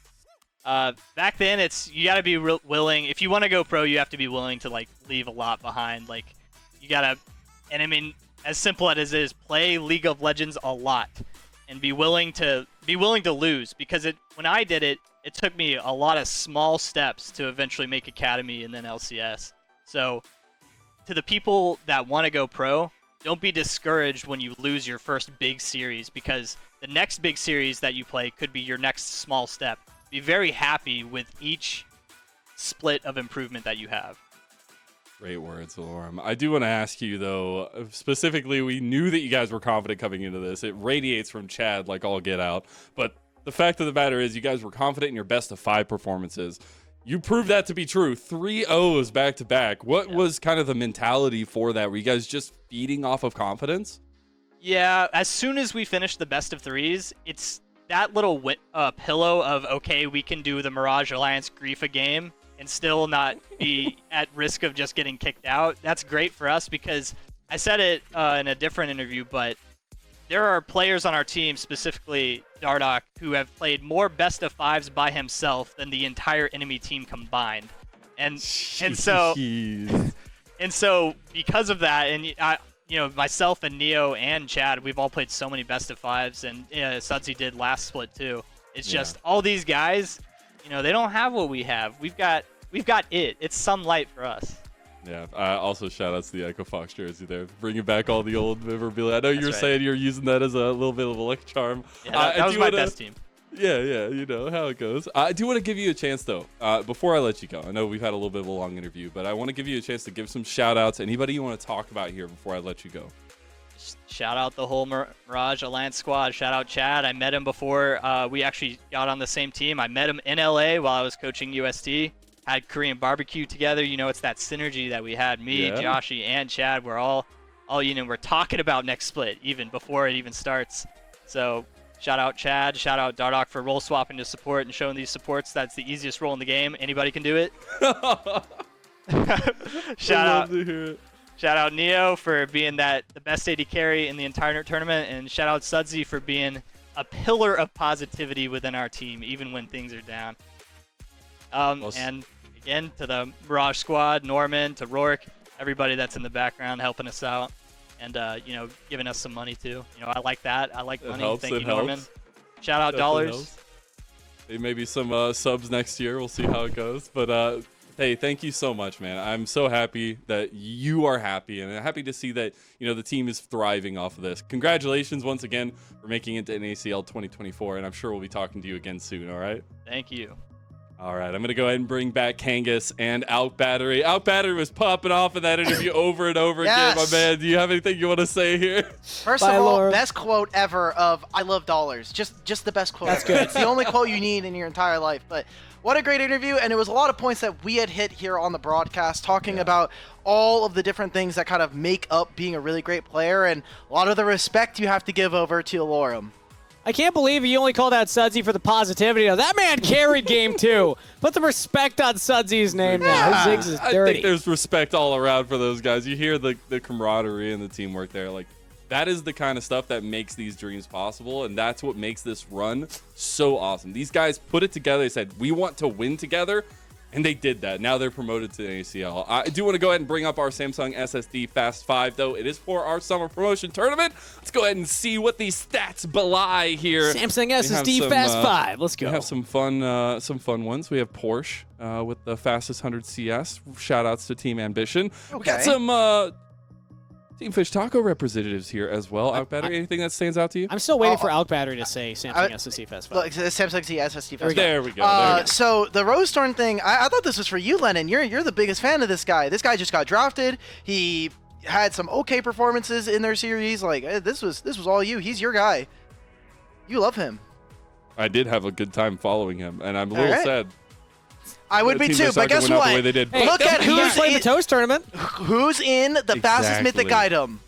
Back then, you got to be willing. If you want to go pro, you have to be willing to leave a lot behind. You gotta, and I mean, as simple as it is, play League of Legends a lot, and be willing to lose. Because when I did it, it took me a lot of small steps to eventually make Academy and then LCS. So, to the people that want to go pro, don't be discouraged when you lose your first big series, because the next big series that you play could be your next small step. Be very happy with each split of improvement that you have. Great words, Alorum. I do want to ask you, though, specifically, we knew that you guys were confident coming into this. It radiates from Chad like all get out. But the fact of the matter is you guys were confident in your best of 5 performances. You proved that to be true. 3 O's back-to-back. What was kind of the mentality for that? Were you guys just feeding off of confidence? Yeah, as soon as we finished the best of 3s, it's that little pillow of, okay, we can do the Mirage Alliance grief a game and still not be at risk of just getting kicked out. That's great for us because I said it in a different interview, but there are players on our team, specifically Dardoch, who have played more best of 5s by himself than the entire enemy team combined. And so because of that, and myself and Neo and Chad, we've all played so many best of fives, and Sudsy did last split too. It's just all these guys, they don't have what we have. We've got it. It's sunlight for us. Yeah. Also, shout out to the Echo Fox jersey there, bringing back all the old memorabilia. I know you were saying you're using that as a little bit of a luck charm. Yeah, that was my best team. Yeah, you know how it goes. I do want to give you a chance, though, before I let you go. I know we've had a little bit of a long interview, but I want to give you a chance to give some shout-outs. Anybody you want to talk about here before I let you go? Shout out the whole Mirage Alliance squad. Shout out Chad. I met him before we actually got on the same team. I met him in LA while I was coaching USD. Had Korean barbecue together. It's that synergy that we had. Me, Joshy, and Chad. We're all we're talking about next split even before it even starts. So shout out Chad. Shout out Dardock for role swapping to support and showing these supports. That's the easiest role in the game. Anybody can do it. Shout out Neo for being the best AD carry in the entire tournament, and shout out Sudsy for being a pillar of positivity within our team, even when things are down. And again, to the Mirage squad, Norman, to Rourke, everybody that's in the background helping us out, and giving us some money too. I like that. I like money. Thank you, Norman. Shout out dollars. Maybe some subs next year. We'll see how it goes. But hey, thank you so much, man. I'm so happy that you are happy, and I'm happy to see that the team is thriving off of this. Congratulations once again for making it to NACL 2024, and I'm sure we'll be talking to you again soon. All right. Thank you. All right, I'm going to go ahead and bring back Kangas and Out Battery. Out Battery was popping off in that interview over and over again, my man. Do you have anything you want to say here? First of all, best quote ever of I love dollars. Just the best quote That's ever. good. It's the only quote you need in your entire life. But what a great interview, and it was a lot of points that we had hit here on the broadcast, talking about all of the different things that kind of make up being a really great player, and a lot of the respect you have to give over to Alorum. I can't believe you only called out Sudsy for the positivity. That man carried game 2. Put some respect on Sudsy's name now. His Ziggs is dirty. I think there's respect all around for those guys. You hear the camaraderie and the teamwork there. Like, that is the kind of stuff that makes these dreams possible, and that's what makes this run so awesome. These guys put it together. They said, we want to win together, and they did that. Now they're promoted to the NACL. I do want to go ahead and bring up our Samsung SSD Fast 5, though. It is for our summer promotion tournament. Let's go ahead and see what these stats belie here. Samsung SSD Fast 5. Let's go. We have some fun ones. We have Porsche with the fastest 100 CS. Shout outs to Team Ambition. Okay. We got some Team Fish Taco representatives here as well. Out Battery, anything that stands out to you? I'm still waiting for Alk Battery to say Samsung SSD Fast 5. Look, Samsung SSD Fast 5. There we go. So the Rose Thorn thing, I thought this was for you, Lennon. You're the biggest fan of this guy. This guy just got drafted. He had some okay performances in their series. Like this was all you. He's your guy. You love him. I did have a good time following him, and I'm a little sad. I would be too, but guess what? Hey, look at who's in the Toast tournament. Who's in the fastest mythic item?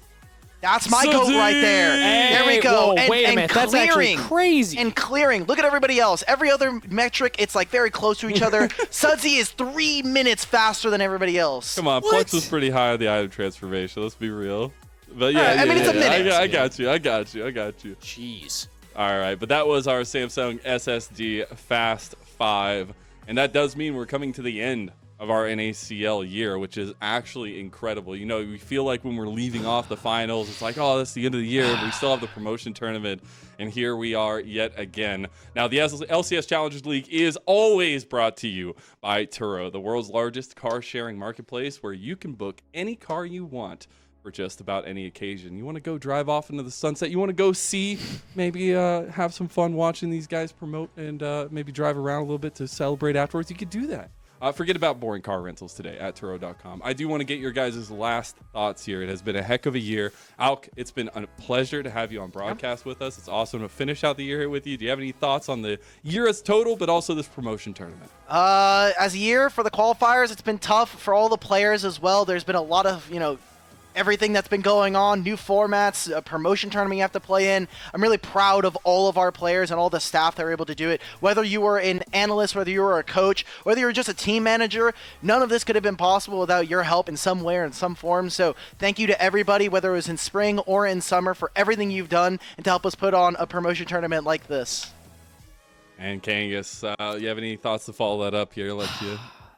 That's my goat right there. There we go. Whoa, wait a minute. That's actually crazy. And clearing. Look at everybody else. Every other metric, it's like very close to each other. Sudsy is 3 minutes faster than everybody else. Come on, Flux was pretty high on the item transformation. Let's be real. But yeah, I mean, it's a minute. I got you. Jeez. All right, but that was our Samsung SSD Fast 5. And that does mean we're coming to the end of our NACL year, which is actually incredible. We feel like when we're leaving off the finals, it's like, oh, that's the end of the year, but we still have the promotion tournament, and here we are yet again. Now, the LCS Challengers League is always brought to you by Turo, the world's largest car-sharing marketplace where you can book any car you want for just about any occasion. You want to go drive off into the sunset, you want to go see, maybe have some fun watching these guys promote, and maybe drive around a little bit to celebrate afterwards, you could do that. Forget about boring car rentals today at Turo.com. I do want to get your guys' last thoughts here. It has been a heck of a year. Alk, it's been a pleasure to have you on broadcast with us. It's awesome to finish out the year here with you. Do you have any thoughts on the year as total, but also this promotion tournament? As a year for the qualifiers, it's been tough for all the players as well. There's been a lot of, everything that's been going on, new formats, a promotion tournament you have to play in. I'm really proud of all of our players and all the staff that were able to do it. Whether you were an analyst, whether you were a coach, whether you were just a team manager, none of this could have been possible without your help in some way or in some form. So thank you to everybody, whether it was in spring or in summer, for everything you've done and to help us put on a promotion tournament like this. And Kangas, you have any thoughts to follow that up here?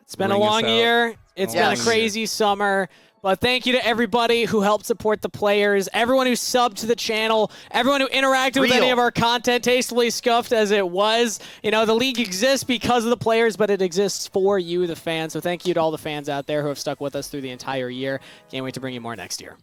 It's been a long year. It's been a crazy summer. But thank you to everybody who helped support the players, everyone who subbed to the channel, everyone who interacted with any of our content, tastefully scuffed as it was. You know, the league exists because of the players, but it exists for you, the fans. So thank you to all the fans out there who have stuck with us through the entire year. Can't wait to bring you more next year.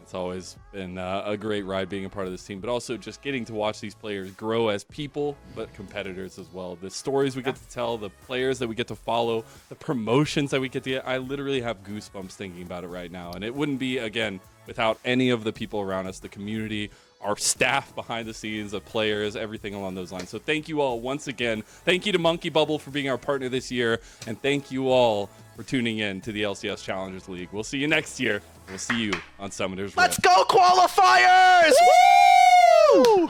It's always been a great ride being a part of this team, but also just getting to watch these players grow as people, but competitors as well. The stories we get to tell, the players that we get to follow, the promotions that we get to get. I literally have goosebumps thinking about it right now. And it wouldn't be, again, without any of the people around us, the community, our staff behind the scenes, the players, everything along those lines. So thank you all once again. Thank you to Monkey Bubble for being our partner this year. And thank you all for tuning in to the LCS Challengers League. We'll see you next year. We'll see you on Summoners Rift. Let's go, qualifiers! Woo!